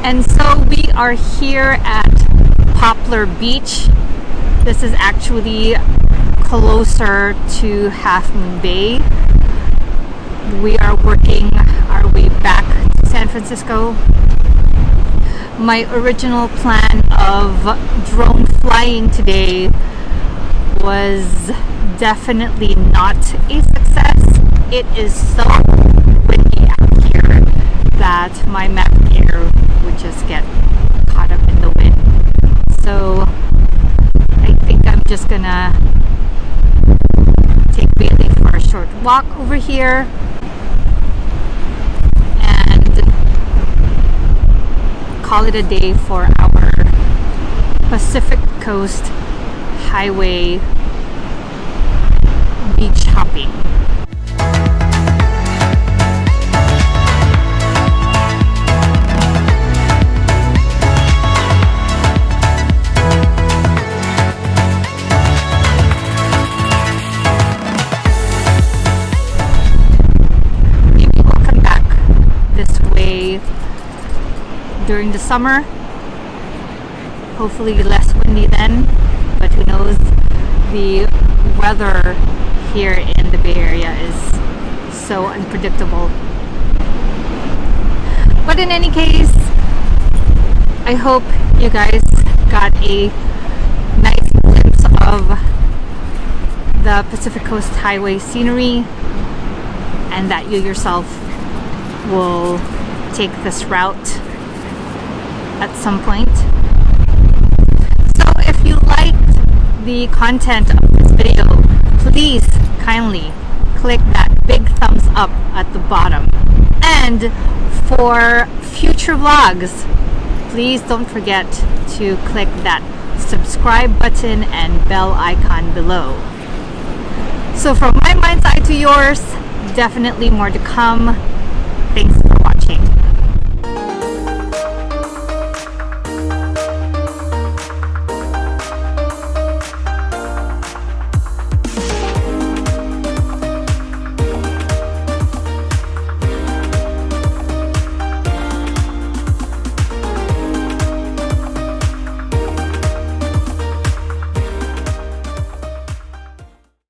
And so we are here at Poplar Beach. This is actually closer to Half Moon Bay. We are working our way back to San Francisco. My original plan of drone flying today was definitely not a success. It is so windy out here that my MacBook Air would just get caught up in the wind. So I think I'm just gonna take Bailey for a short walk over here and call it a day for our Pacific Coast Highway beach hopping. During the summer, hopefully less windy then, but who knows. The weather here in the Bay Area is so unpredictable. But in any case, I hope you guys got a nice glimpse of the Pacific Coast Highway scenery and that you yourself will take this route at some point. So if you liked the content of this video, please kindly click that big thumbs up at the bottom. And for future vlogs, please don't forget to click that subscribe button and bell icon below. So from my mind's eye to yours, definitely more to come.